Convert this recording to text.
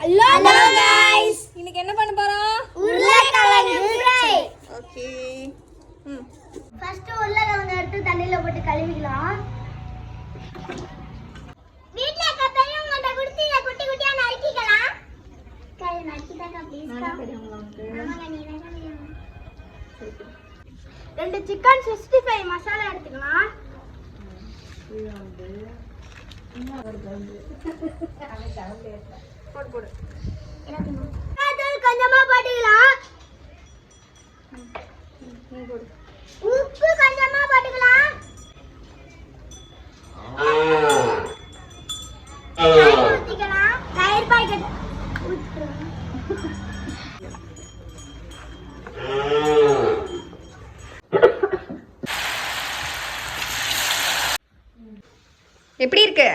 hello guys இன்னைக்கு என்ன பண்ண போறோம் உருளைக்கிழங்கு ஃப்ரை ஓகே ஃபர்ஸ்ட் உருளைக்கிழங்கு எடுத்து தண்ணில போட்டு கழுவிக்கலாம் வீட்ல கத்தையும் மட்ட குடுத்து குட்டி குட்டியா நறுக்கிக்கலாம் கை நறுக்கிட்டாங்க ப்ளீஸ் நான் பெரியவங்க வந்து ஆமாங்க நீங்க தான் ரெண்டு சிக்கன் 65 மசாலா எடுத்துக்கலாம் இது வந்து இன்னும் ஒரு கவுண்ட் அவன் கவுண்ட் போடு போடு தூள் கொஞ்சமா போட்டுக்கலாம் நீ போடு உப்பு கொஞ்சமா போட்டுக்கலாம் தயிர் ஊத்திக்கலாம் தயிர் பாக்கெட் ஊத்துறோம் எப்படி இருக்கு